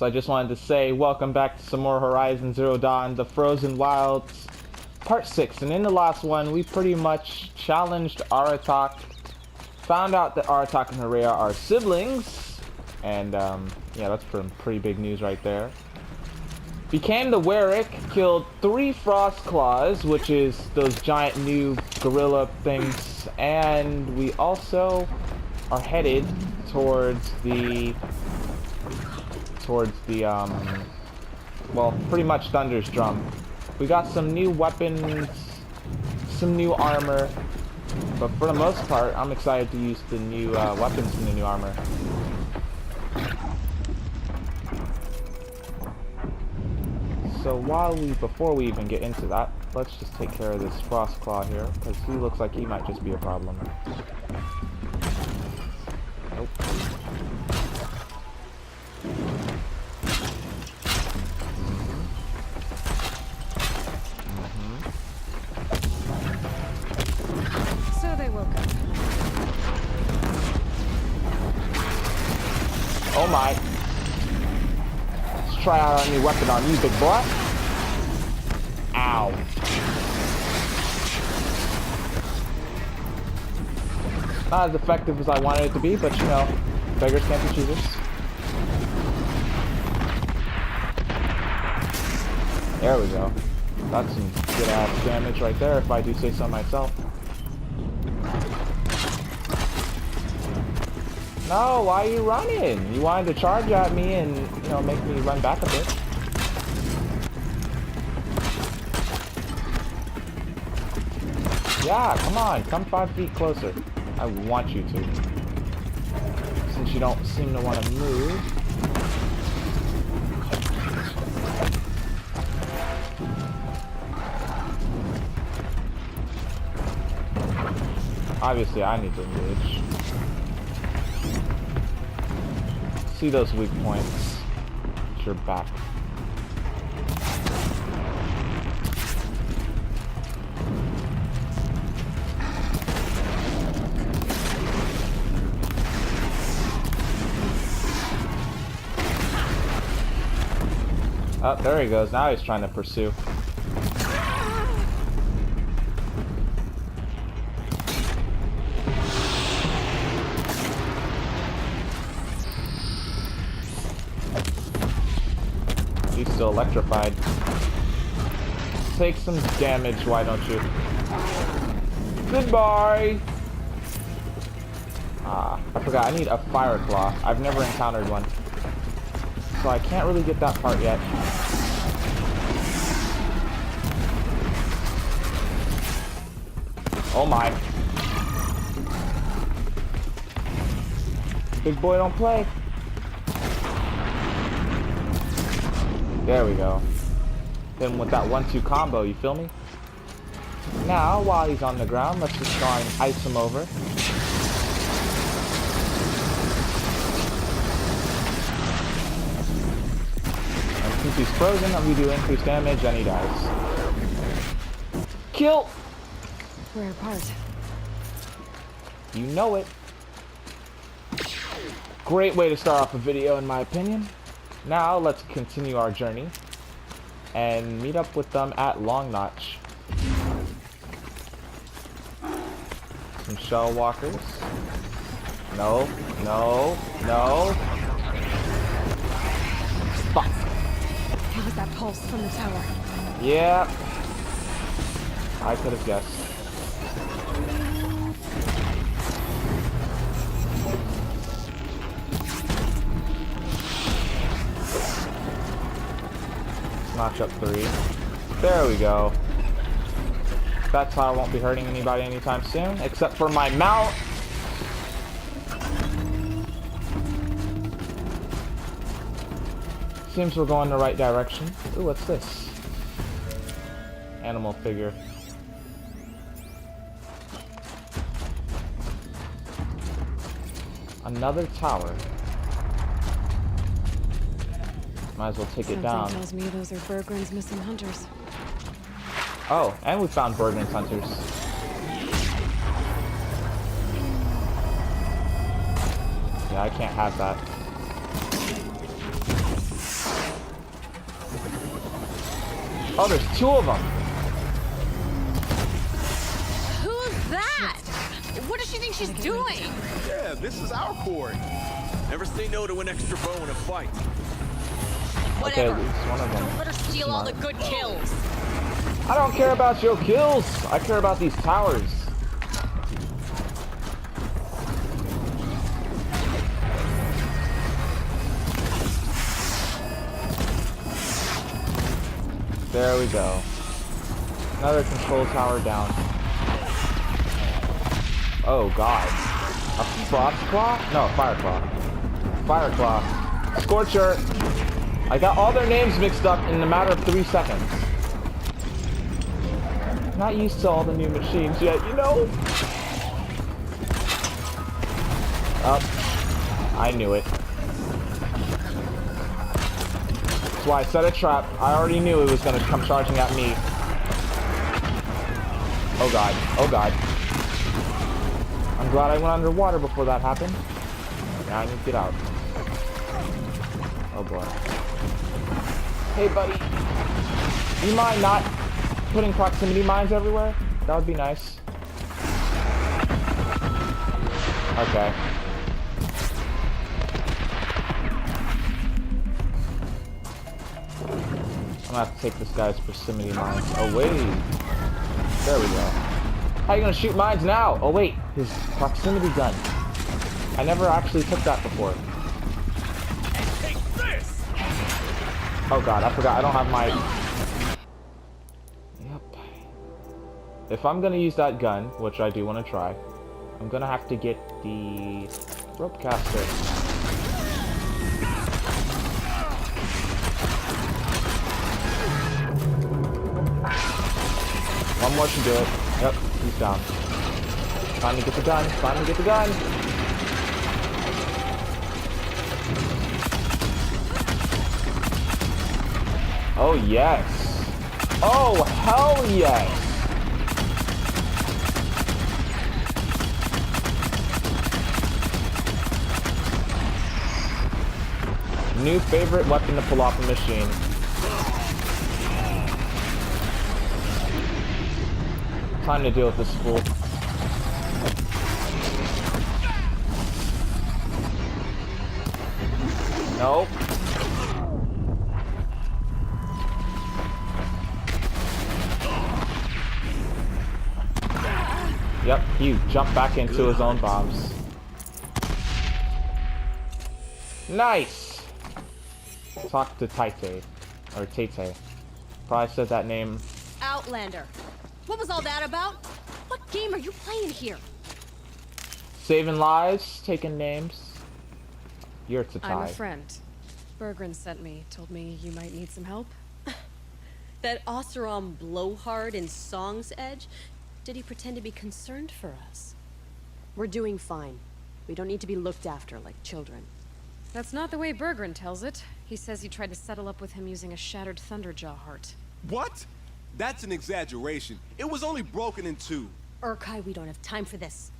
So I just wanted to say welcome back to some more Horizon Zero Dawn, the Frozen Wilds, Part 6. And in the last one, we pretty much challenged Aratak, found out that Aratak and Horea are siblings, and yeah, that's pretty big news right there. Became the Warwick, killed 3 Frost Claws, which is those giant new gorilla things, and we also are headed towards the well, pretty much Thunder's Drum. We got some new weapons, some new armor, but for the most part, I'm excited to use the new weapons and the new armor. So before we even get into that, let's just take care of this Frost Claw here, because he looks like he might just be a problem. Nope. So they woke up. Oh my. Let's try out our new weapon on you, big boy. Ow. Not as effective as I wanted it to be, but you know, beggars can't be choosers. There we go. That's some good ass damage right there, if I do say so myself. No, why are you running? You wanted to charge at me and, you know, make me run back a bit. Yeah, come on, come 5 feet closer. I want you to. Since you don't seem to want to move. Obviously, I need to engage. See those weak points. It's your back. Oh, there he goes. Now he's trying to pursue. He's still electrified. Take some damage, why don't you? Goodbye! Ah, I forgot. I need a Fire Claw. I've never encountered one. So I can't really get that part yet. Oh my. Big boy don't play. There we go. Then with that 1-2 combo, you feel me? Now, while he's on the ground, let's just try and ice him over. Since he's frozen, we do increased damage, and he dies. Kill! We're apart. You know it. Great way to start off a video, in my opinion. Now, let's continue our journey and meet up with them at Long Notch. Some shell walkers. No, no, no. Fuck. That was that pulse from the tower. Yeah. I could have guessed. Notch up 3. There we go. That's how I won't be hurting anybody anytime soon, except for my mount. Seems we're going the right direction. Ooh, what's this? Animal figure. Another tower. Might as well take it down. Something tells me those are Bergren's missing hunters. Oh, and we found Bergren's hunters. Yeah, I can't have that. Oh, there's two of them. Who's that? What does she think she's doing? Yeah, this is our court. Never say no to an extra bow in a fight. Okay, Whatever. at least one of them. Don't let her steal all the good kills. I don't care about your kills. I care about these towers. There we go. Another control tower down. Oh god. A frost claw? No, fire claw. Fire claw. Scorcher. I got all their names mixed up in a matter of 3 seconds. Not used to all the new machines yet, you know? Oh, I knew it. That's why I set a trap. I already knew it was gonna come charging at me. Oh god, oh god. I'm glad I went underwater before that happened. Now I need to get out. Oh boy. Hey buddy, you mind not putting proximity mines everywhere? That would be nice. Okay. I'm gonna have to take this guy's proximity mines away. There we go. How are you gonna shoot mines now? Oh wait, his proximity gun. I never actually took that before. Oh god, I forgot. I don't have my... Yep. If I'm gonna use that gun, which I do want to try, I'm gonna have to get the rope caster. One more should do it. Yep, he's down. Time to get the gun. Time to get the gun. Oh, yes. Oh, hell yes. New favorite weapon to pull off a machine. Time to deal with this fool. Nope. Yep, he jumped back into his own bombs. Nice! Talk to Taite. Or Tate. Probably said that name. Outlander. What was all that about? What game are you playing here? Saving lives, taking names. You're Tatai. I'm a friend. Bergren sent me, told me you might need some help. That Oseram blowhard in Song's Edge? Did he pretend to be concerned for us? We're doing fine. We don't need to be looked after like children. That's not the way Bergren tells it. He says you tried to settle up with him using a shattered Thunderjaw heart. What? That's an exaggeration. It was only broken in two. Urkai, we don't have time for this.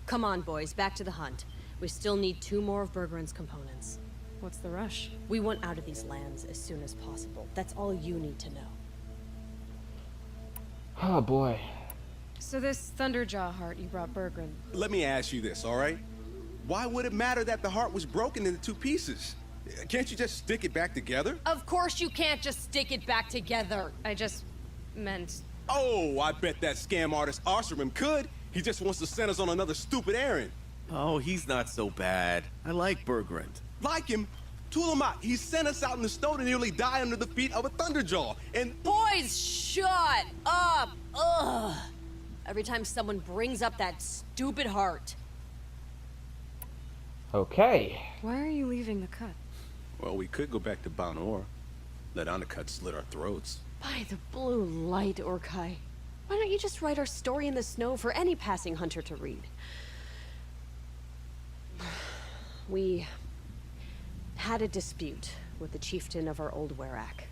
Come on, boys, back to the hunt. We still need 2 more of Bergren's components. What's the rush? We want out of these lands as soon as possible. That's all you need to know. Oh boy. So this Thunderjaw heart you brought Bergren. Let me ask you this, all right? Why would it matter that the heart was broken into 2 pieces? Can't you just stick it back together? Of course you can't just stick it back together. I just meant... Oh, I bet that scam artist Arsarim could. He just wants to send us on another stupid errand. Oh, he's not so bad. I like Bergrand. Like him? Tulamat, he sent us out in the snow to nearly die under the feet of a Thunderjaw. And Boys, shut up! Ugh! Every time someone brings up that stupid heart. Okay. Why are you leaving the cut? well, we could go back to Banor. Let Anacut slit our throats. By the blue light, Urkai. Why don't you just write our story in the snow for any passing hunter to read? We had a dispute with the chieftain of our old Werak.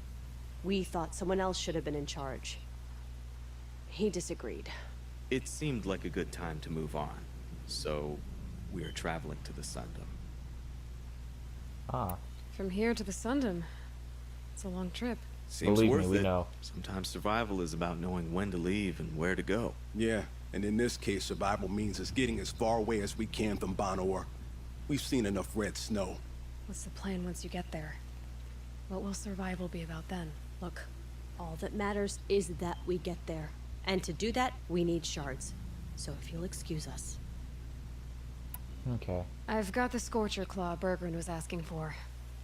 We thought someone else should have been in charge. He disagreed. It seemed like a good time to move on, so we are traveling to the Sundom. Ah. From here to the Sundom. It's a long trip. Seems Believe me, worth we it. know. Sometimes survival is about knowing when to leave and where to go. Yeah, and in this case, survival means us getting as far away as we can from Banor. We've seen enough red snow. What's the plan once you get there? What will survival be about then? Look, all that matters is that we get there. And to do that, we need shards. So if you'll excuse us. Okay. I've got the Scorcher Claw Bergrun was asking for.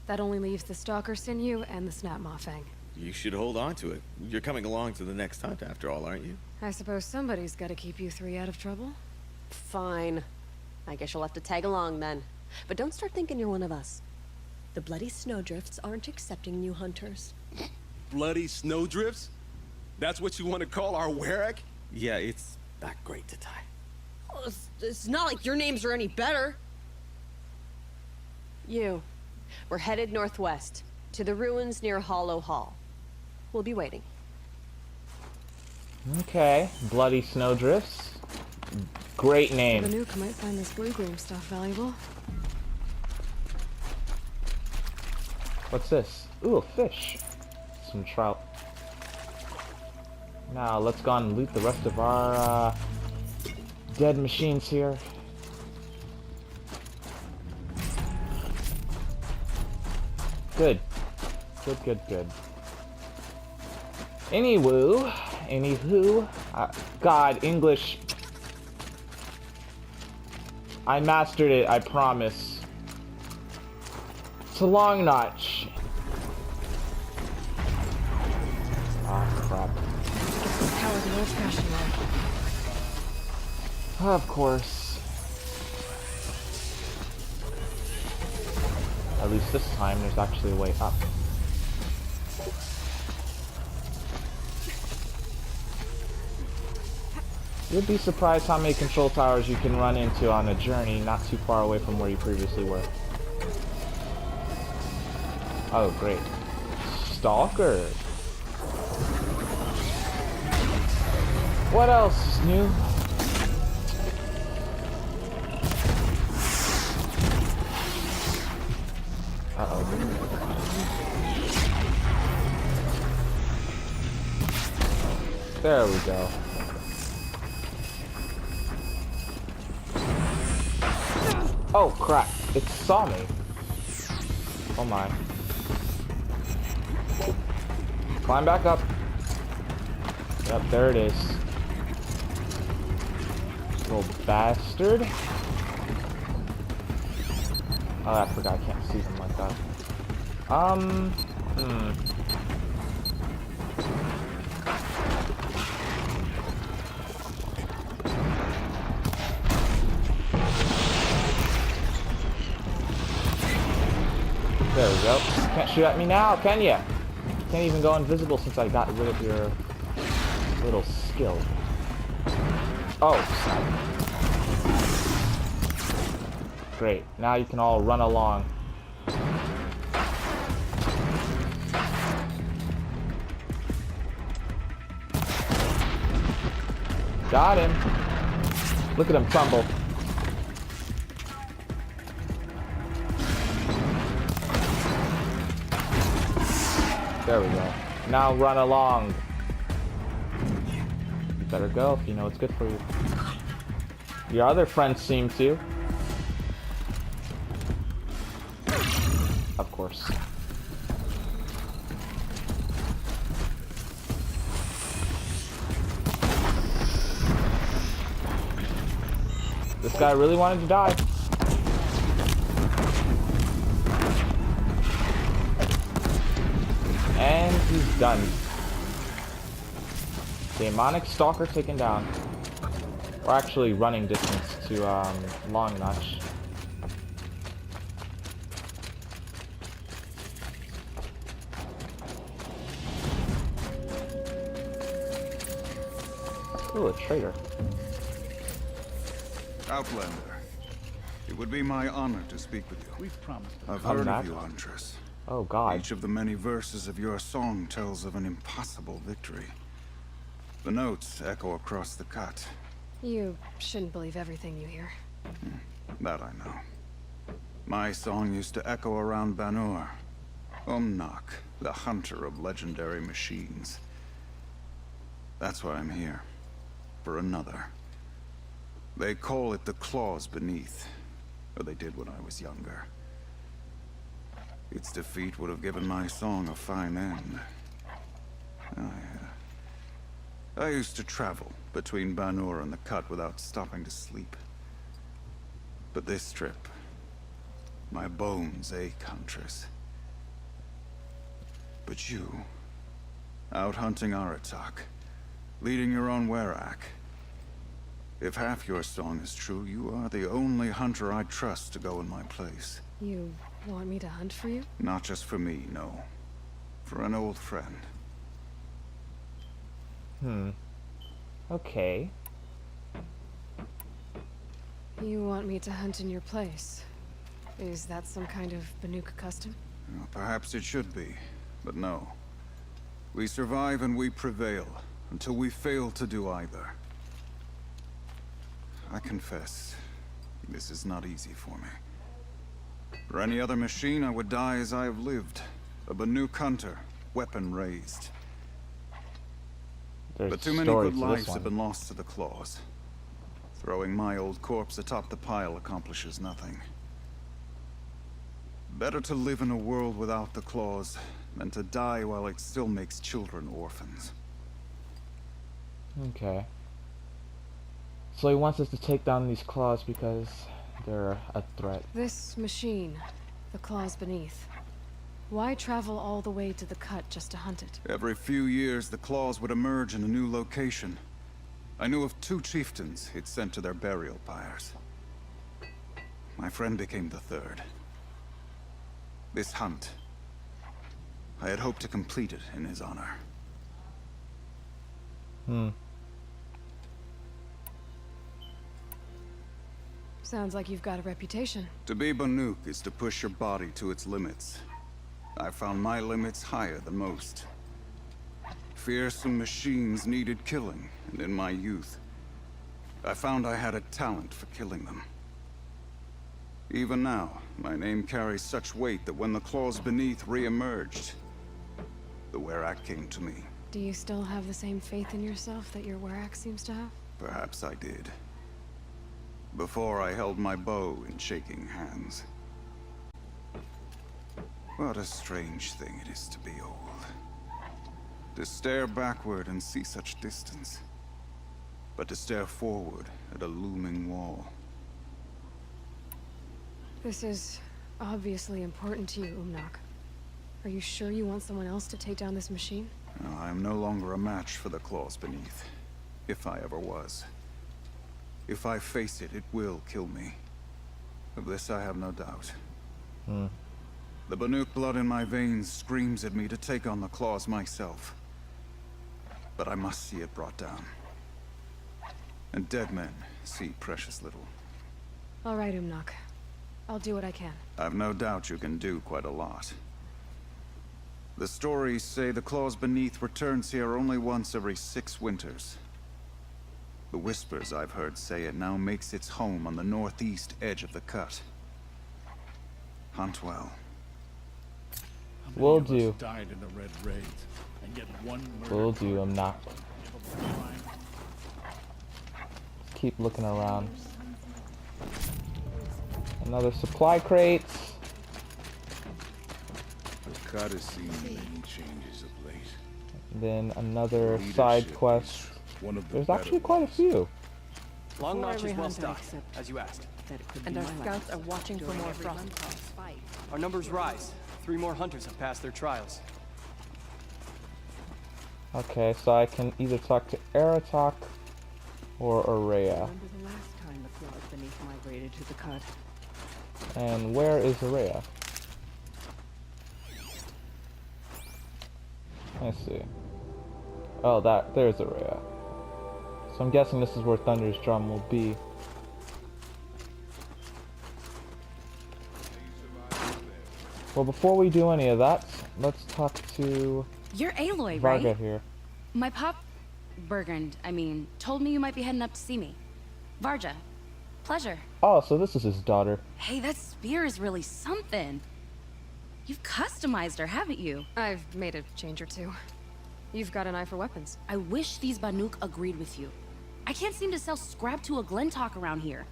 That only leaves the Stalker Sinew and the Snapmaw Fang. You should hold on to it. You're coming along to the next hunt after all, aren't you? I suppose somebody's gotta keep you three out of trouble. Fine. I guess you'll have to tag along then. But don't start thinking you're one of us. The Bloody Snowdrifts aren't accepting new hunters. Bloody snowdrifts? That's what you want to call our Werak? Yeah, it's not great to tie. Oh, it's not like your names are any better. We're headed northwest, to the ruins near Hollow Hall. We'll be waiting. Okay. Bloody Snowdrifts. Great name. Banuk might find this blue gloom stuff valuable. What's this? Ooh, a fish. Some trout. Now, let's go and loot the rest of our, dead machines here. Good. Good. Anywho, God, English. I mastered it, I promise. It's a long notch. Ah, crap. Power the old-fashioned way. Of course. At least this time, there's actually a way up. You'd be surprised how many control towers you can run into on a journey not too far away from where you previously were. Oh, great. Stalker. What else is new? Uh-oh. There we go. Oh crap, it saw me. Oh my. Climb back up. Yep, there it is. Little bastard. Oh, I forgot I can't see them like that. There we go. Can't shoot at me now, can ya? Can't even go invisible since I got rid of your little skill. Oh, snap. Great. Now you can all run along. Got him. Look at him tumble. There we go. Now run along. You better go if you know what's good for you. Your other friends seem to. Of course. This guy really wanted to die. And he's done. Demonic Stalker taken down. We're actually running distance to Long Notch. Ooh, a traitor. Outlander, it would be my honor to speak with you. We've promised. I've I'm heard not. of you, Huntress. Oh god. Each of the many verses of your song tells of an impossible victory. The notes echo across the cut. You shouldn't believe everything you hear. That I know. My song used to echo around Banur. Umnak, the hunter of legendary machines. That's why I'm here. For another. They call it the Claws Beneath. Or they did when I was younger. Its defeat would have given my song a fine end. I used to travel between Banur and the Cut without stopping to sleep. But this trip, my bones ache, Huntress. But you, out hunting Aratak, leading your own Werak. If half your song is true, you are the only hunter I trust to go in my place. You want me to hunt for you? Not just for me, no. For an old friend. Okay. You want me to hunt in your place? Is that some kind of Banuk custom? Well, perhaps it should be, but no. We survive and we prevail, until we fail to do either. I confess, this is not easy for me. For any other machine, I would die as I have lived. A Banuk hunter, weapon raised. There's But too many story good to this lives one. have been lost to the Claws. Throwing my old corpse atop the pile accomplishes nothing. Better to live in a world without the Claws than to die while it still makes children orphans. Okay. So he wants us to take down these claws because they're a threat. This machine, the Claws Beneath. Why travel all the way to the Cut just to hunt it? Every few years, the Claws would emerge in a new location. I knew of 2 chieftains it sent to their burial pyres. My friend became the 3rd. This hunt, I had hoped to complete it in his honor. Sounds like you've got a reputation. To be Banuk is to push your body to its limits. I found my limits higher than most. Fearsome machines needed killing, and in my youth, I found I had a talent for killing them. Even now, my name carries such weight that when the Claws Beneath re-emerged, the Werak came to me. Do you still have the same faith in yourself that your Werak seems to have? Perhaps I did. Before I held my bow in shaking hands. What a strange thing it is to be old. To stare backward and see such distance. But to stare forward at a looming wall. This is obviously important to you, Umnak. Are you sure you want someone else to take down this machine? No, I am no longer a match for the Claws Beneath. If I ever was. If I face it, it will kill me. Of this I have no doubt. The Banuk blood in my veins screams at me to take on the Claws myself. But I must see it brought down. And dead men see precious little. All right, Umnak. I'll do what I can. I've no doubt you can do quite a lot. The stories say the Claws Beneath returns here only once every 6 winters. The whispers I've heard say it now makes its home on the northeast edge of the Cut. Hunt well. Will How many of do. us died in the Red Raids, and yet one murder Will do, I'm not. crime. Keep looking around. Another supply crates. The Cut has seen many changes of late. Then another Leadership side is quest. one of the There's better actually quite a ones. few. Long Before Notch is every well hunt, I stocked, accept as you asked. And our scouts are watching for more frost. Our numbers rise. 3 more hunters have passed their trials. Okay, so I can either talk to Aratak or Araya. Remember the last time the Claws Beneath migrated to the Cut? And where is Araya? Let's see. Oh, there's Araya. So I'm guessing this is where Thunder's drum will be. Well, before we do any of that, let's talk to You're Aloy, Varga right? here. My pop... Bergrand, I mean, told me you might be heading up to see me. Varja. Pleasure. Oh, so this is his daughter. Hey, that spear is really something. You've customized her, haven't you? I've made a change or two. You've got an eye for weapons. I wish these Banuk agreed with you. I can't seem to sell scrap to a Glentalk around here.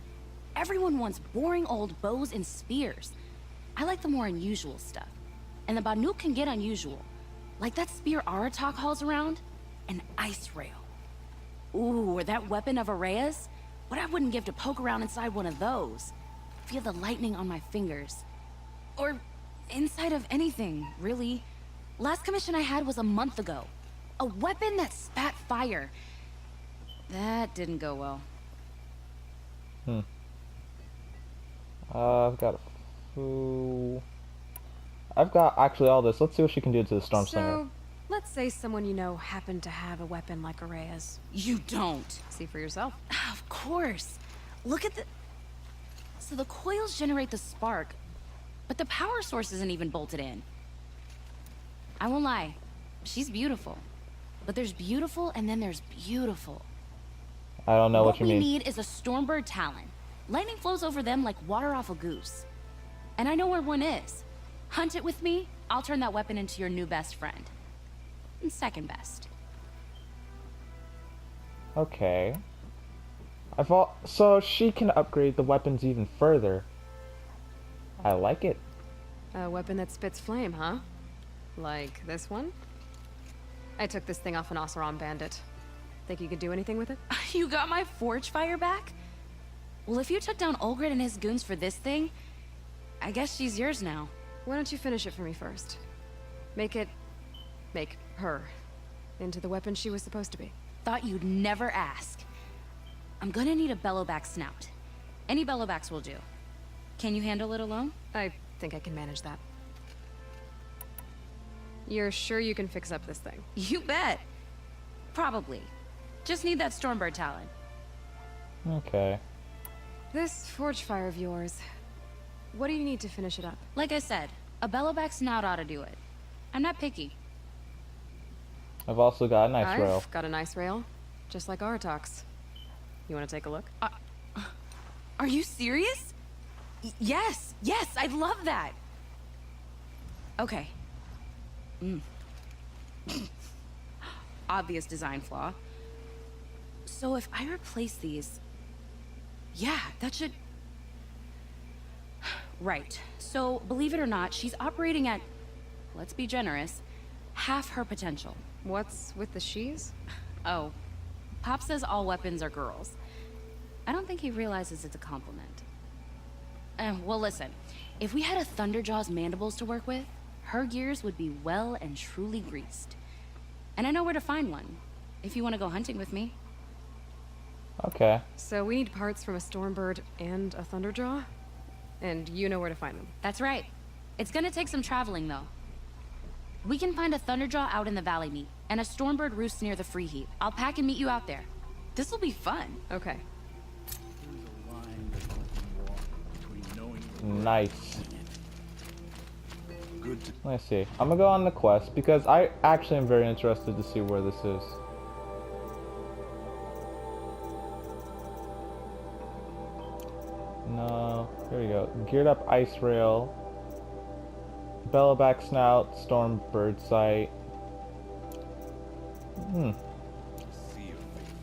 Everyone wants boring old bows and spears. I like the more unusual stuff. And the Banuk can get unusual. Like that spear Aratak hauls around, an ice rail. Ooh, or that weapon of Araya's? What I wouldn't give to poke around inside one of those. Feel the lightning on my fingers. Or inside of anything, really. Last commission I had was a month ago. A weapon that spat fire. That didn't go well. I've got actually all this. Let's see what she can do to the Storm Slinger. So, let's say someone you know happened to have a weapon like Araya's. You don't. See for yourself. Of course. Look at the... So the coils generate the spark, but the power source isn't even bolted in. I won't lie. She's beautiful. But there's beautiful and then there's beautiful. I don't know what you mean. What we need is a Stormbird Talon. Lightning flows over them like water off a goose. And I know where one is. Hunt it with me, I'll turn that weapon into your new best friend. And second best. Okay. So she can upgrade the weapons even further. I like it. A weapon that spits flame, huh? Like this one? I took this thing off an Oseram bandit. Think you could do anything with it? You got my forge fire back? Well, if you took down Olgrid and his goons for this thing, I guess she's yours now. Why don't you finish it for me first? Make her into the weapon she was supposed to be. Thought you'd never ask. I'm gonna need a bellowback snout. Any bellowbacks will do. Can you handle it alone? I think I can manage that. You're sure you can fix up this thing? You bet. Probably. Just need that Stormbird Talon. Okay. This forge fire of yours, what do you need to finish it up? Like I said, a bellowback snout ought to do it. I'm not picky. I've also got a nice rail. I've got a nice rail, just like Aratak's. You want to take a look? Are you serious? Yes, I'd love that. Okay. Obvious design flaw. So if I replace these... Yeah, that should... Right. So, believe it or not, she's operating at, let's be generous, half her potential. What's with the she's? Oh, Pop says all weapons are girls. I don't think he realizes it's a compliment. Well, listen. If we had a Thunderjaw's mandibles to work with, her gears would be well and truly greased. And I know where to find one, if you want to go hunting with me. Okay. So we need parts from a Stormbird and a Thunderjaw? And you know where to find them. That's right. It's gonna take some traveling, though. We can find a Thunderjaw out in the Valley Meet, and a Stormbird roosts near the Free Heap. I'll pack and meet you out there. This'll be fun. Okay. There's a line that one can walk between knowing Nice. Good. Let's see. I'm gonna go on the quest because I actually am very interested to see where this is. No, here we go. Geared up ice rail, bellowback snout, Stormbird sight.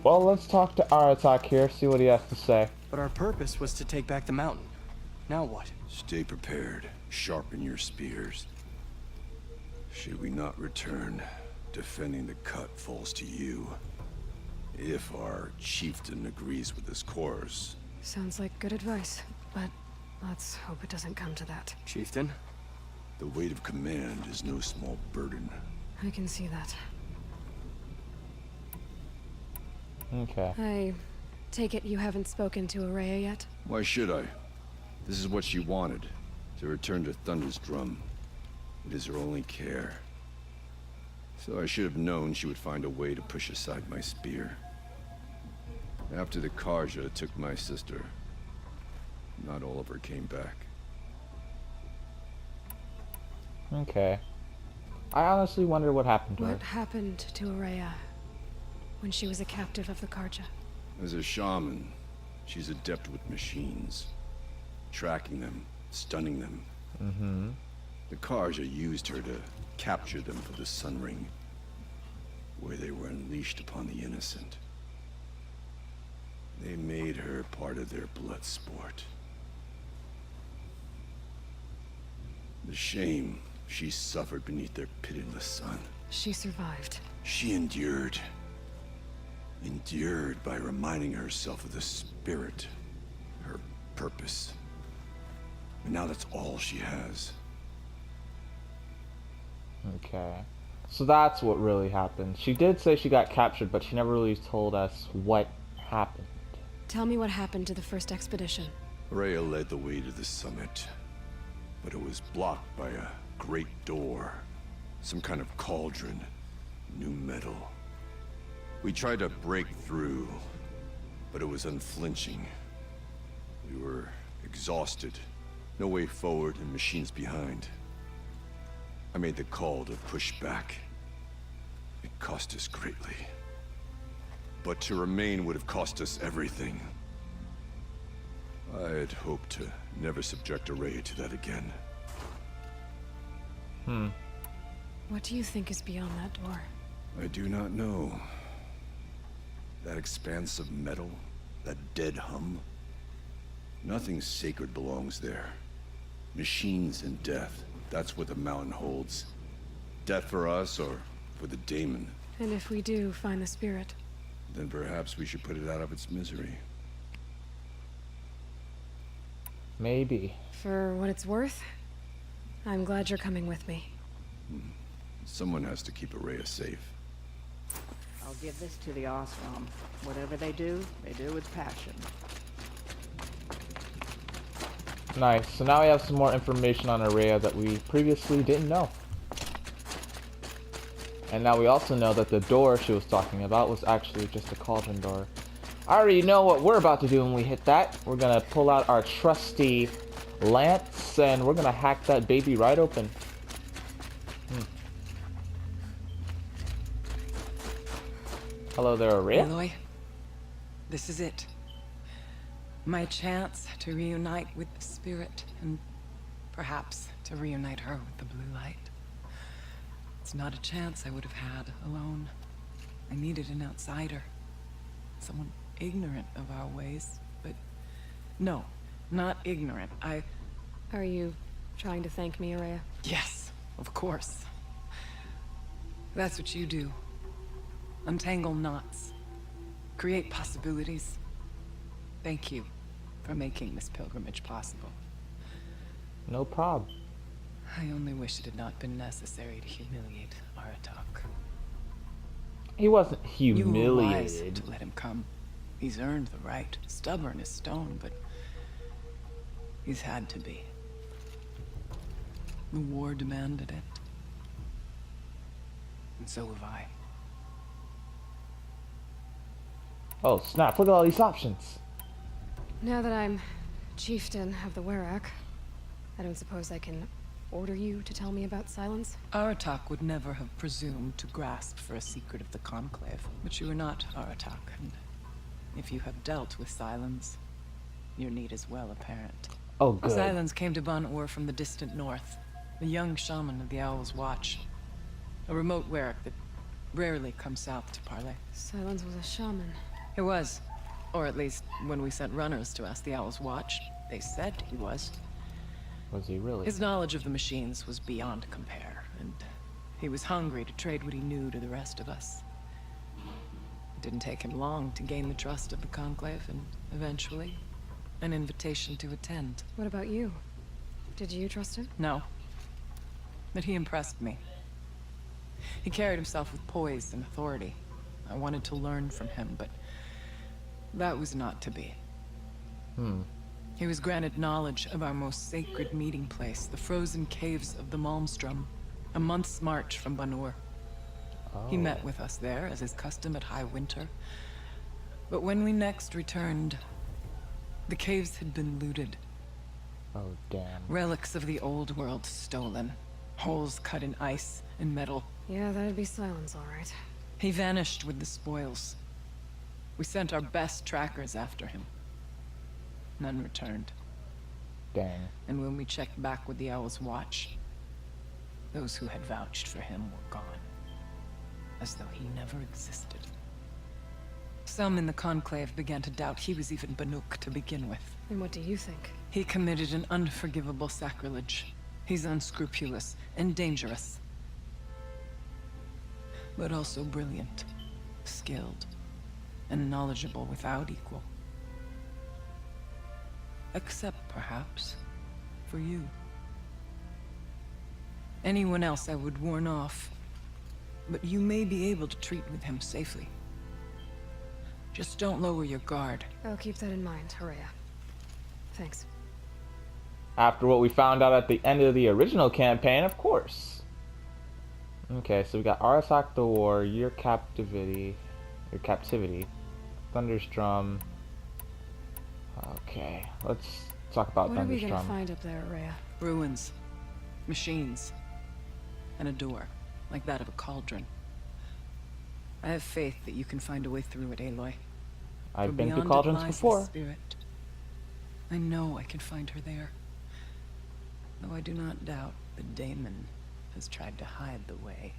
Well, let's talk to Aratak here, see what he has to say. But our purpose was to take back the mountain. Now what? Stay prepared. Sharpen your spears. Should we not return, defending the cut falls to you. If our chieftain agrees with this course. Sounds like good advice, but let's hope it doesn't come to that. Chieftain? The weight of command is no small burden. I can see that. Okay. I take it you haven't spoken to Araya yet? Why should I? This is what she wanted, to return to Thunder's Drum. It is her only care. So I should have known she would find a way to push aside my spear. After the Karja took my sister, not all of her came back. Okay. I honestly wonder what happened to her. What happened to Araya when she was a captive of the Karja? As a shaman, she's adept with machines. Tracking them, stunning them. The Carja used her to capture them for the Sun Ring, where they were unleashed upon the innocent. They made her part of their blood sport. The shame she suffered beneath their pitiless sun. She survived. She endured. Endured by reminding herself of the spirit, her purpose. And now that's all she has. Okay. So that's what really happened. She did say she got captured, but she never really told us what happened. Tell me what happened to the first expedition. Rhea led the way to the summit, but it was blocked by a great door. Some kind of cauldron. New metal. We tried to break through, but it was unflinching. We were exhausted. No way forward and machines behind. I made the call to push back. It cost us greatly. But to remain would have cost us everything. I had hoped to never subject Araya to that again. What do you think is beyond that door? I do not know. That expanse of metal, that dead hum. Nothing sacred belongs there. Machines and death, that's what the mountain holds. Death for us or for the daemon. And if we do find the spirit? Then perhaps we should put it out of its misery. Maybe. For what it's worth, I'm glad you're coming with me. Someone has to keep Araya safe. I'll give this to the Osram. Whatever they do with passion. Nice. So now we have some more information on Araya that we previously didn't know. And now we also know that the door she was talking about was actually just a cauldron door. I already know what we're about to do when we hit that. We're gonna pull out our trusty lance and we're gonna hack that baby right open. Hello there, Araya. Aloy, this is it. My chance to reunite with the spirit, and perhaps to reunite her with the blue light. It's not a chance I would have had alone. I needed an outsider. Someone ignorant of our ways, but no, not ignorant. Are you trying to thank me, Araya? Yes, of course. That's what you do. Untangle knots. Create possibilities. Thank you for making this pilgrimage possible. No problem. I only wish it had not been necessary to humiliate Aratak. He wasn't You were wise humiliated. to let him come. He's earned the right. Stubborn as stone, but he's had to be. The war demanded it. And so have I. Oh snap, look at all these options. Now that I'm chieftain of the Werak, I don't suppose I can order you to tell me about Silence? Aratak would never have presumed to grasp for a secret of the Conclave. But you are not Aratak, and if you have dealt with Silence, your need is well apparent. Oh good. Silence came to Ban-Ur from the distant north, a young shaman of the Owl's Watch. A remote Werak that rarely comes south to parley. Silence was a shaman. It was. Or at least, when we sent runners to ask the Owl's Watch, they said he was. Was he really? His knowledge of the machines was beyond compare, and he was hungry to trade what he knew to the rest of us. It didn't take him long to gain the trust of the Conclave, and eventually, an invitation to attend. What about you? Did you trust him? No. But he impressed me. He carried himself with poise and authority. I wanted to learn from him, but that was not to be. He was granted knowledge of our most sacred meeting place, the frozen caves of the Malmstrom, a month's march from Ban-Ur. He met with us there, as is custom at High Winter. But when we next returned, the caves had been looted. Oh damn. Relics of the old world stolen. Holes cut in ice and metal. Yeah, that'd be Silence, all right. He vanished with the spoils. We sent our best trackers after him. None returned. Dang. And when we checked back with the Owl's Watch, Those who had vouched for him were gone, as though he never existed. Some in the Conclave began to doubt he was even Banuk to begin with. And what do you think? He committed an unforgivable sacrilege. He's unscrupulous and dangerous. But also brilliant, skilled, and knowledgeable without equal. Except, perhaps, for you. Anyone else I would warn off, but you may be able to treat with him safely. Just don't lower your guard. I'll keep that in mind, Horea. Thanks. After what we found out at the end of the original campaign, of course. Okay, so we got Aratak the War, your captivity, Thunder's Drum. Okay, let's talk about What are we Thunder's gonna Drum. find up there, Horea? Ruins, machines, and a door, like that of a cauldron. I have faith that you can find a way through it, Aloy. I've For been to beyond it cauldrons lies the before. Spirit. I know I can find her there. Though I do not doubt that Daemon has tried to hide the way.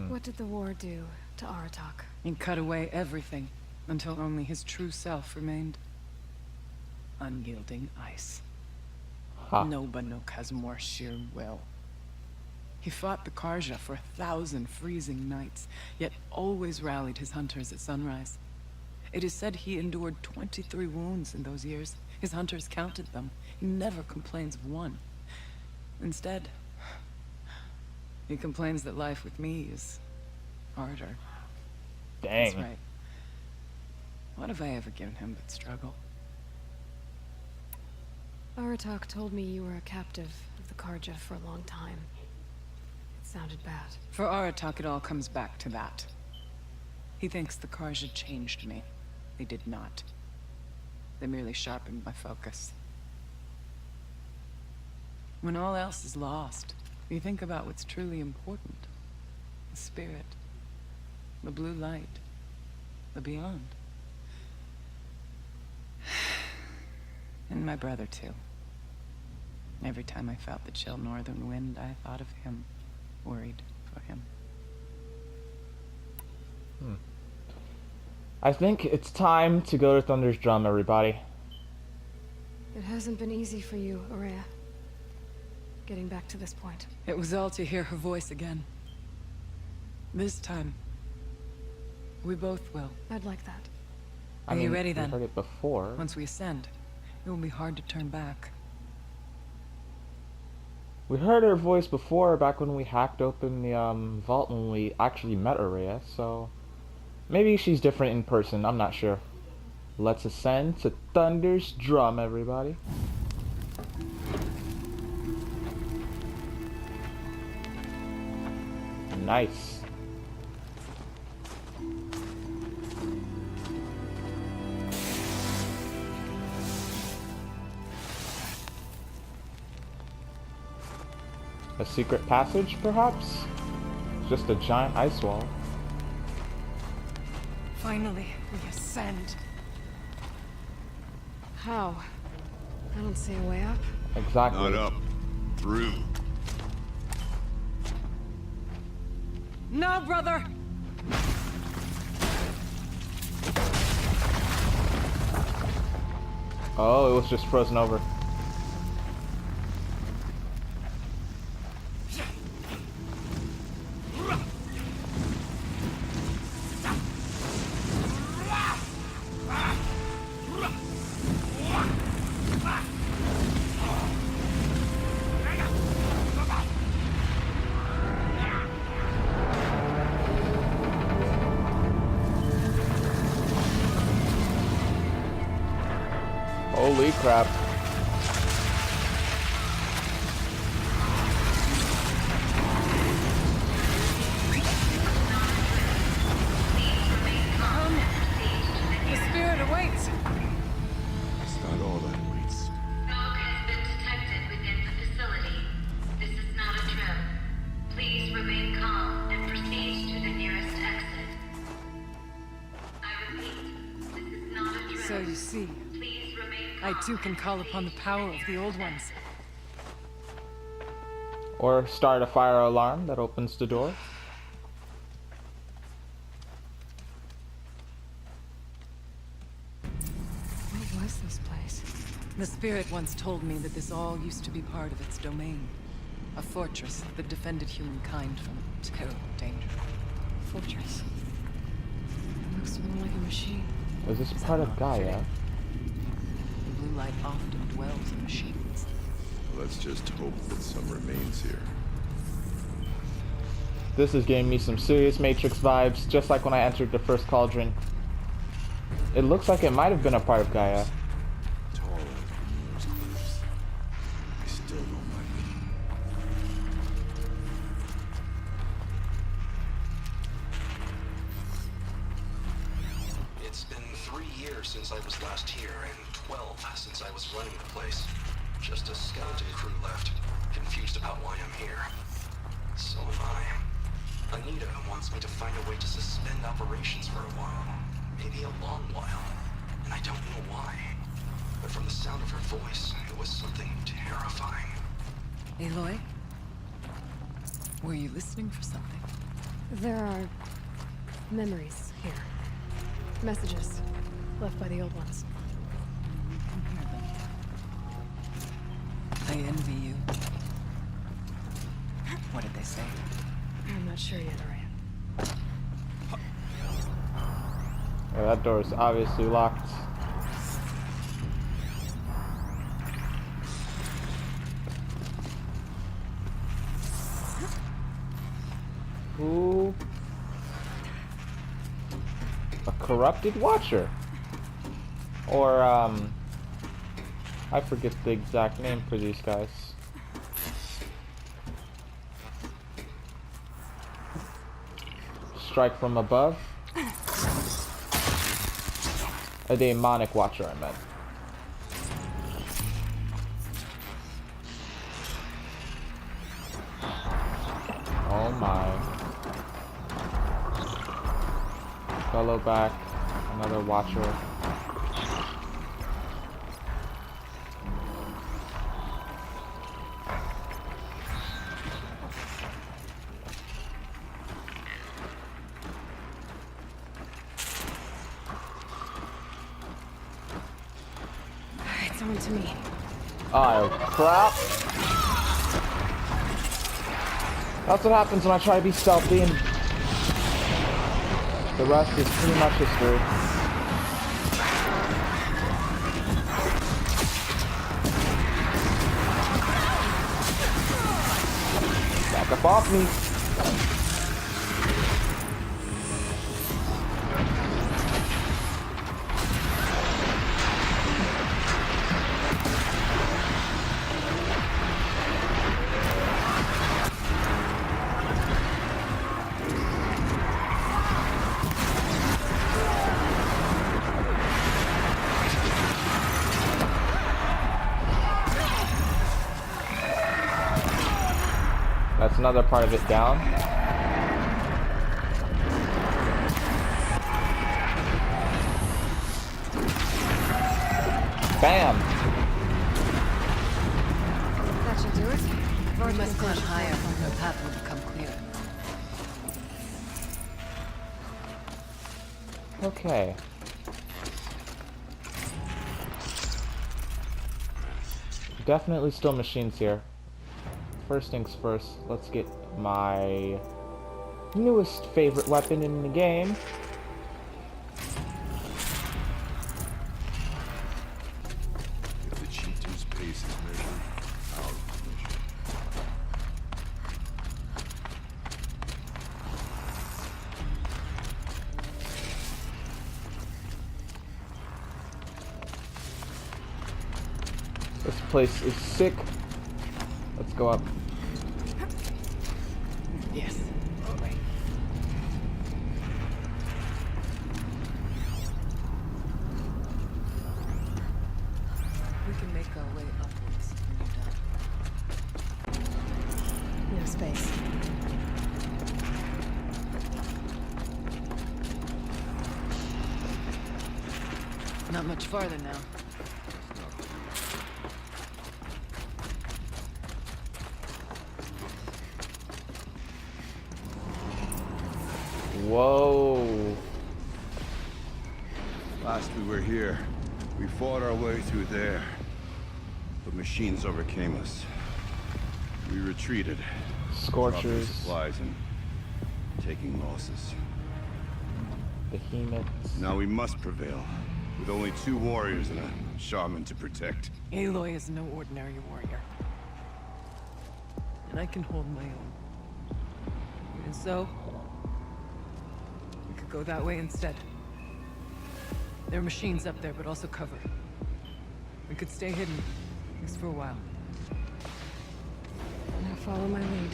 What did the war do to Aratak? He cut away everything until only his true self remained. Unyielding ice. Ha. No Banuk has more sheer will. He fought the Karja for 1,000 freezing nights, yet always rallied his hunters at sunrise. It is said he endured 23 wounds in those years. His hunters counted them. He never complains of one. Instead, he complains that life with me is harder. Dang. That's right. What have I ever given him but struggle? Aratak told me you were a captive of the Karja for a long time. It sounded bad. For Aratak, it all comes back to that. He thinks the Karja changed me. They did not. They merely sharpened my focus. When all else is lost, you think about what's truly important. The spirit. The blue light. The beyond. And my brother, too. Every time I felt the chill northern wind, I thought of him. Worried for him. I think it's time to go to Thunder's Drum, everybody. It hasn't been easy for you, Horea. Getting back to this point. It was all to hear her voice again. This time, we both will. I'd like that. Are you ready we then? heard it before. Once we ascend, it will be hard to turn back. We heard her voice before, back when we hacked open the vault when we actually met Aurea, so maybe she's different in person, I'm not sure. Let's ascend to Thunder's Drum, everybody. Nice. A secret passage, perhaps? Just a giant ice wall. Finally, we ascend. How? I don't see a way up. Exactly. Not up. Through. No, brother! Oh, it was just frozen over. Holy crap. The spirit awaits! It's not all that waits. Smoke has been detected within the facility. This is not a drill. Please remain calm and proceed to the nearest exit. I repeat, this is not a drill. So you see, Please remain calm. I too can call upon the power of the old ones. Or start a fire alarm that opens the door. What was this place? The spirit once told me that this all used to be part of its domain. A fortress that defended humankind from terrible danger. Fortress. Looks more like a machine. Was this part of Gaia? The blue light often dwells in machines. Let's just hope that some remains here. This is giving me some serious Matrix vibes, just like when I entered the first cauldron. It looks like it might have been a part of Gaia. Tall and numerous cliffs. I still don't like it. It's been 3 years since I was last here, and 12 since I was running the place. Just a skeleton crew left, confused about why I'm here. So am I. Anita wants me to find a way to suspend operations for a while. Maybe a long while. And I don't know why. But from the sound of her voice, it was something terrifying. Aloy? Were you listening for something? There are memories here. Messages left by the old ones. I envy you. What did they say? I'm not sure yet, Araya. Yeah, that door is obviously locked. Ooh. A corrupted watcher. Or, I forget the exact name for these guys. Strike from above. A demonic watcher, I meant. Oh my. Fellow back. Another watcher. It's on to me. Oh crap! That's what happens when I try to be stealthy, and the rest is pretty much history. Back up off me! That's another part of it down. Bam! That should do it. We must climb higher, and the path will become clearer. Okay. Definitely still machines here. First things first, let's get my newest favorite weapon in the game. If the Cheetu's pace is measured, ours is measured. This place is sick. Let's go up. Yes. Wait. We can make our way upwards when you're done. No space. Not much farther now. Whoa. Last we were here, we fought our way through there. But machines overcame us. We retreated. Scorchers. dropping supplies and taking losses. Behemoths. Now we must prevail. With only 2 warriors and a shaman to protect. Aloy is no ordinary warrior. And I can hold my own. And so, we could go that way instead. There are machines up there, but also cover. We could stay hidden, at least for a while. Now follow my lead.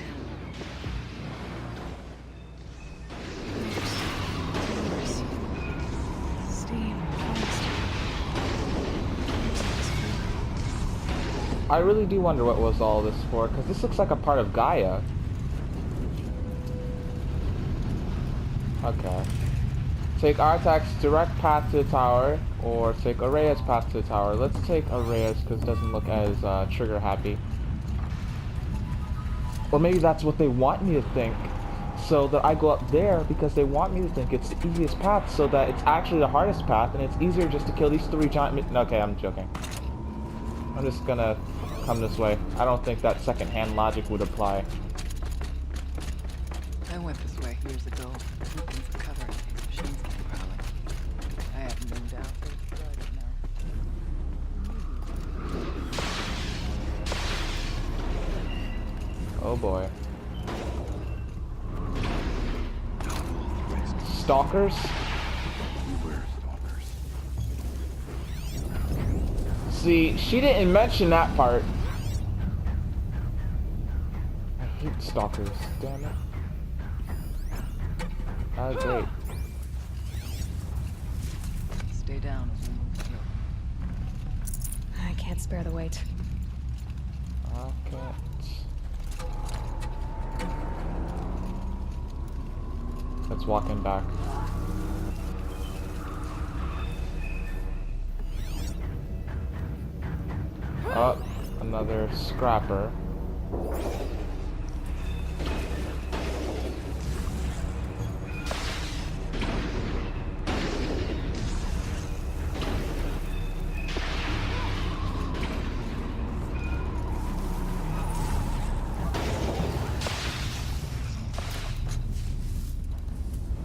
I really do wonder what was all this for, because this looks like a part of Gaia. Okay. Take Artak's direct path to the tower, or take Araya's path to the tower. Let's take Araya's, because it doesn't look as trigger happy. Or maybe that's what they want me to think, so that I go up there because they want me to think it's the easiest path, so that it's actually the hardest path, and it's easier just to kill these 3 giant... Okay, I'm joking. I'm just gonna come this way. I don't think that second-hand logic would apply. I went this way years ago, looking for cover in case machines came prowling. I haven't been down for a Friday now. Oh boy. Stalkers? See, she didn't mention that part. I hate stalkers, damn it. That was great. Stay down as we move through. I can't spare the weight. I can't. Let's walk in back. Oh, another scrapper.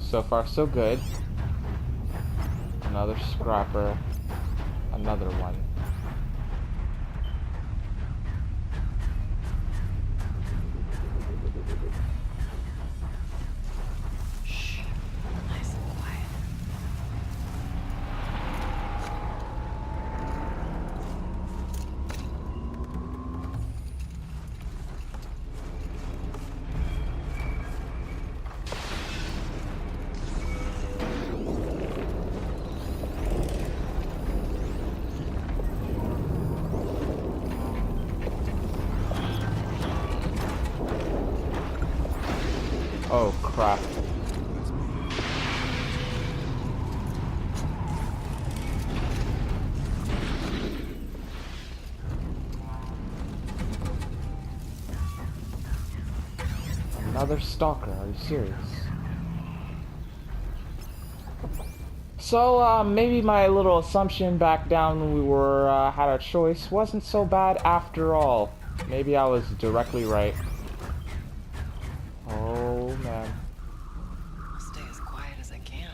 So far, so good. Another scrapper. Another one. Shh. Nice and quiet. Oh crap. Another stalker, are you serious? So, maybe my little assumption back down when we were, had our choice wasn't so bad after all. Maybe I was directly right. Oh, man. I'll stay as quiet as I can.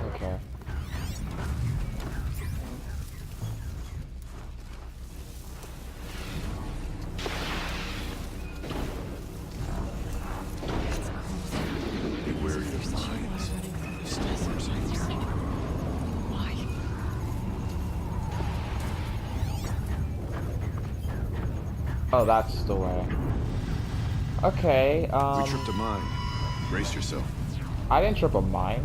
Okay. Be wary of mines. Stalkers. Why? Oh, that's the way. Okay, We tripped a mine. Brace yourself. I didn't trip a mine.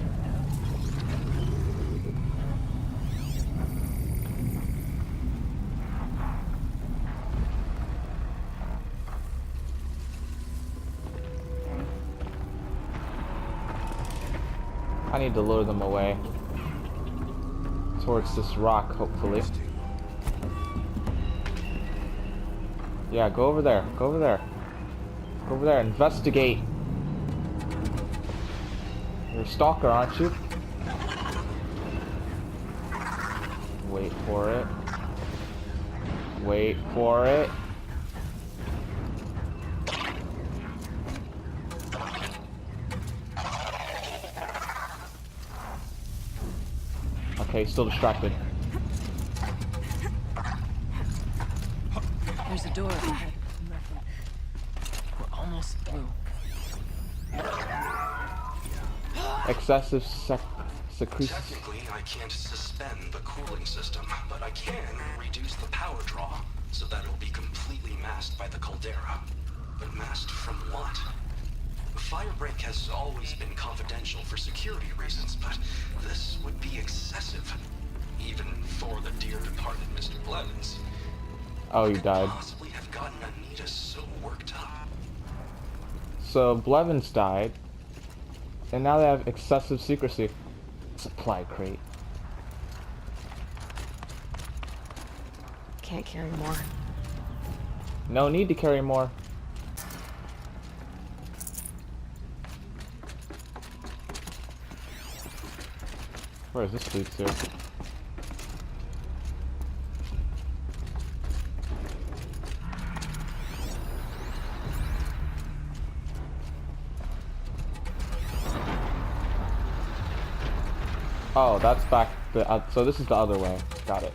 I need to lure them away. Towards this rock, hopefully. Yeah, go over there. Go over there. Go over there. Investigate. You're a stalker, aren't you? Wait for it. Wait for it. Okay, still distracted. There's a door ahead. We're almost through. Excessive secretion. Technically, I can't suspend the cooling system, but I can reduce the power draw so that it'll be completely masked by the caldera. But masked from what? Firebreak has always been confidential for security reasons, but this would be excessive. Even for the dear departed Mr. Blevins. Oh, you died. Possibly have gotten Anita so worked up. So Blevins died, and now they have excessive secrecy. Supply crate. Can't carry more. No need to carry more. Where is this lead to? Oh, that's back the so this is the other way. Got it.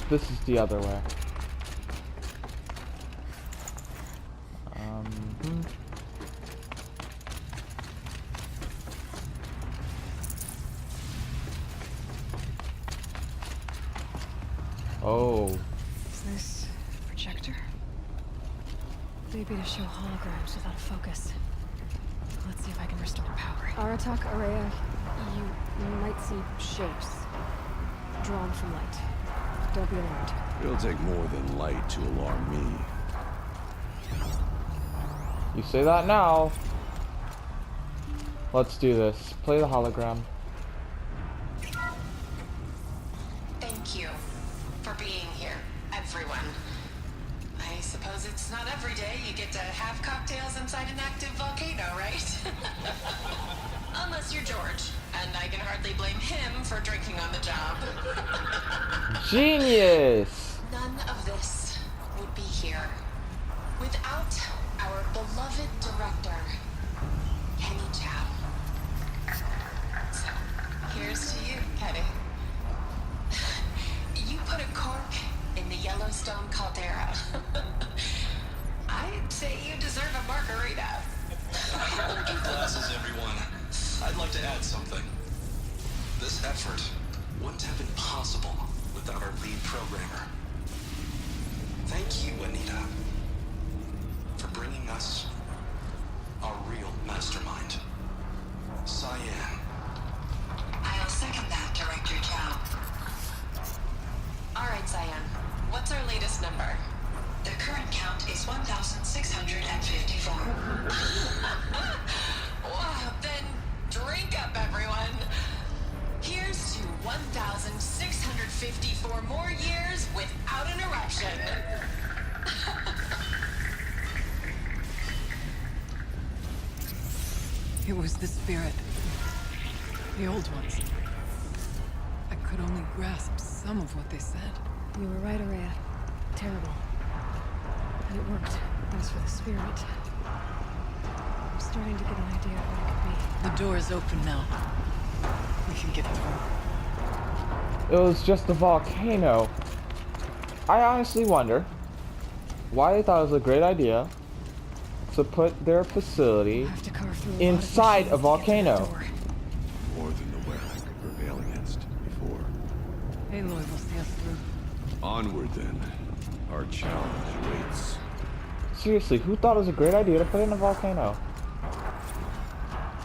This is the other way. Oh. Is this a projector? Maybe to show holograms without a focus. Let's see if I can restore power. Aratak, Araya, you might see shapes drawn from light. Don't be alarmed. It'll take more than light to alarm me. You say that now. Let's do this. Play the hologram. Thank you for being here, everyone. I suppose it's not every day you get to have cocktails inside an active volcano, right? Unless you're George, and I can hardly blame him for drinking on the job. Genius! None of this would be here without our beloved director, Kenny Chow. So, here's to you, Kenny. You put a cork in the Yellowstone caldera. I'd say you deserve a margarita. Hold your glasses, everyone. I'd like to add something. This effort wouldn't have been possible without our lead programmer. Thank you, Anita, for bringing us our real mastermind, Cyan. I'll second that, Director Chow. All right, Cyan. What's our latest number? The current count is 1,654. Wow, then drink up, everyone. Here's to 1,654 more years without an eruption. It was the spirit. The old ones. I could only grasp some of what they said. You were right, Araya. Terrible. But it worked. As for the spirit, I'm starting to get an idea of what it could be. The door is open now. We can get through. It was just a volcano. I honestly wonder why they thought it was a great idea to put their facility inside a volcano. More than the Werak could prevail against before. Aloy will see us through. Onward then. Our challenge waits. Seriously, who thought it was a great idea to put it in a volcano?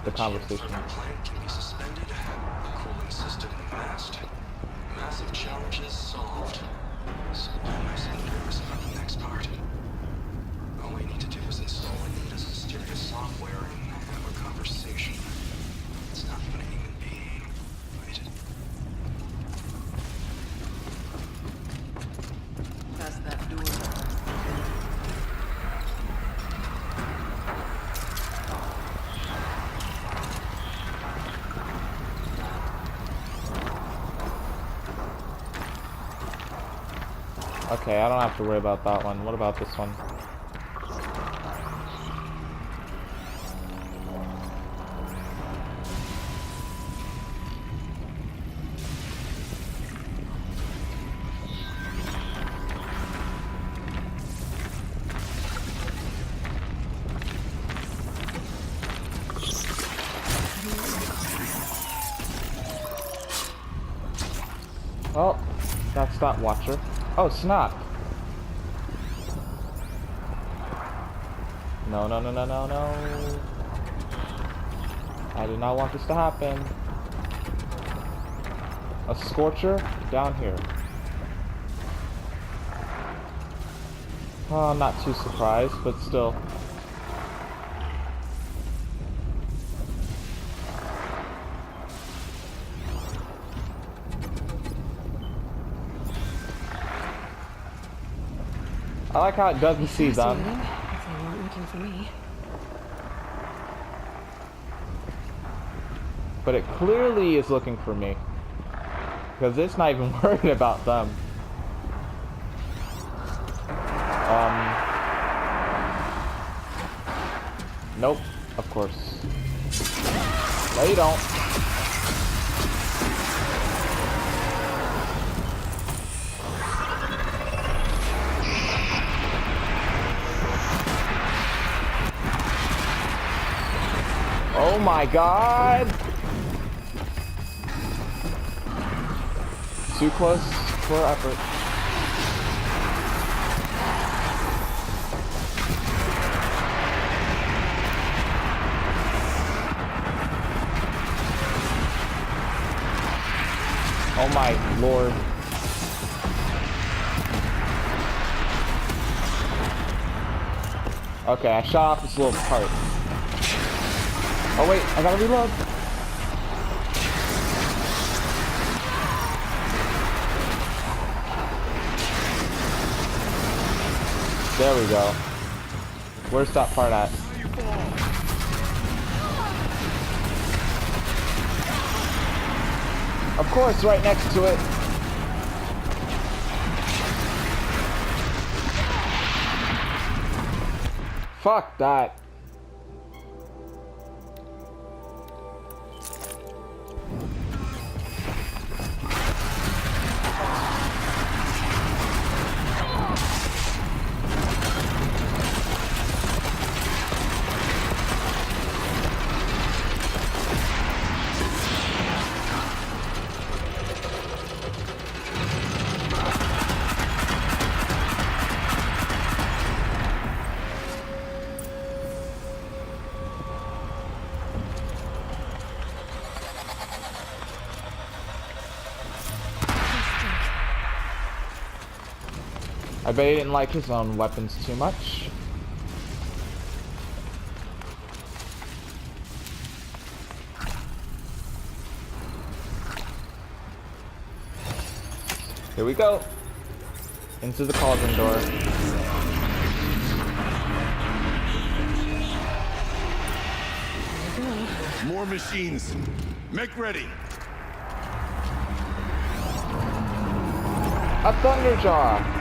The conversation. Plant can be suspended, the cooling system masked. Massive challenges solved. So why so nervous about the next part? All we need to do is install Anita's mysterious software and have a conversation. It's not even a human being, right? Okay, I don't have to worry about that one. What about this one? Oh, that's that watcher. Oh, snap. No, no, no, no, no, no. I did not want this to happen. A Scorcher down here. Oh, I'm not too surprised, but still. I like how it doesn't see them. If they weren't looking for me. But it clearly is looking for me. Because it's not even worried about them. Nope, of course. No, you don't. Oh my god! Too close for effort. Oh my lord. Okay, I shot off this little part. Oh wait, I gotta reload. There we go. Where's that part at? Of course, right next to it. Fuck that. I bet he didn't like his own weapons too much. Here we go. Into the cauldron door. More machines. Make ready. A Thunderjaw.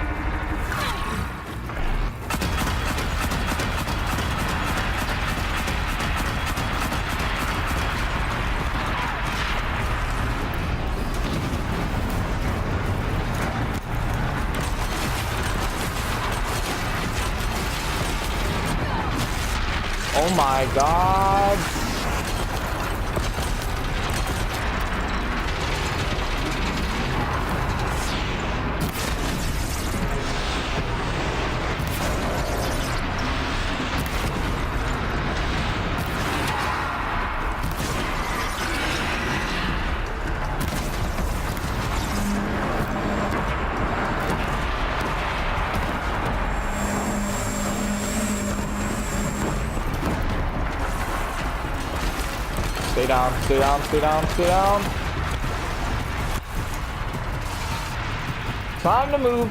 Oh my god. Stay down, stay down, stay down, stay down. Time to move.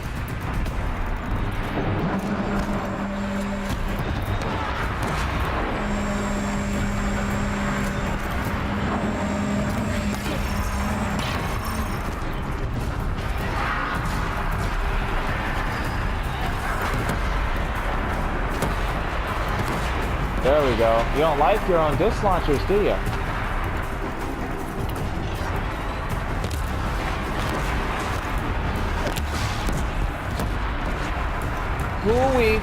go. You don't like your own disc launchers, do you? Hooey.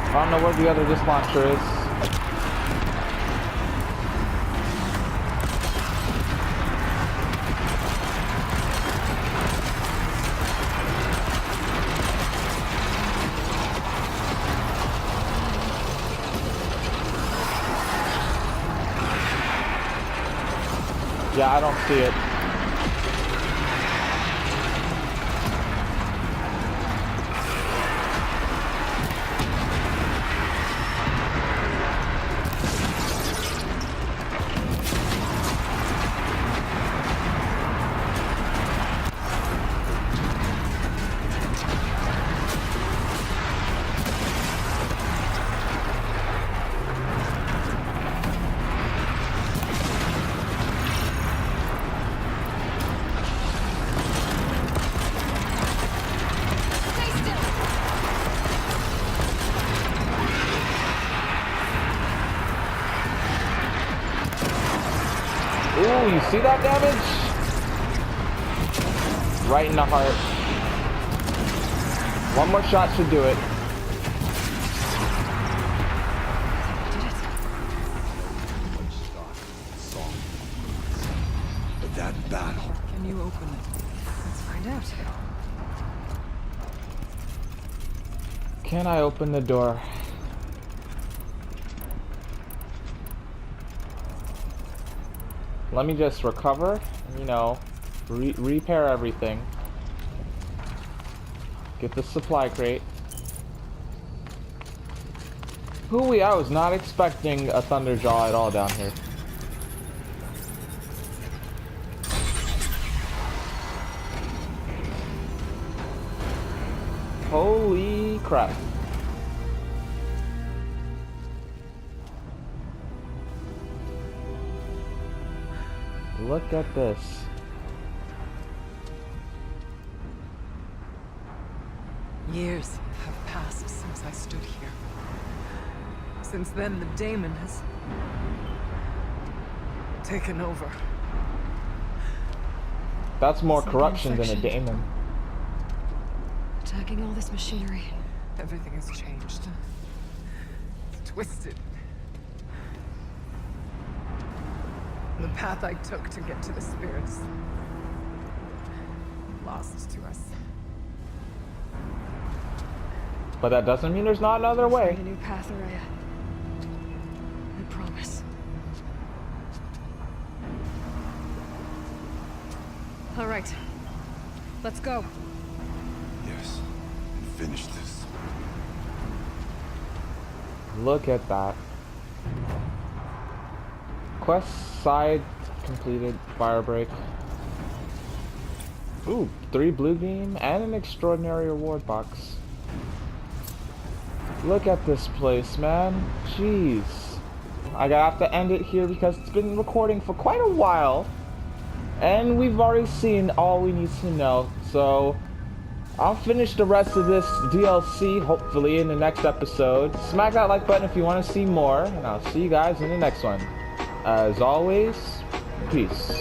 I don't know where the other disc launcher is. Yeah, I don't see it. Ooh, you see that damage? Right in the heart. One more shot should do it. But that battle. Can you open it? Let's find out. Can I open the door? Let me just recover, you know, repair everything. Get the supply crate. Hooey, I was not expecting a Thunderjaw at all down here. Holy crap. Look at this. Years have passed since I stood here. Since then, the daemon has taken over. That's more It's like corruption than a infection. daemon. Attacking all this machinery. Everything has changed. It's twisted. The path I took to get to the spirits, lost to us. But that doesn't mean there's not another way. Find a new path, Araya. I promise. All right. Let's go. Yes. And finish this. Look at that. Quest side completed. Firebreak. Ooh, 3 blue beam and an extraordinary reward box. Look at this place, man. Jeez. I gotta have to end it here because it's been recording for quite a while. And we've already seen all we need to know. So I'll finish the rest of this DLC, hopefully, in the next episode. Smack that like button if you want to see more. And I'll see you guys in the next one. As always, peace.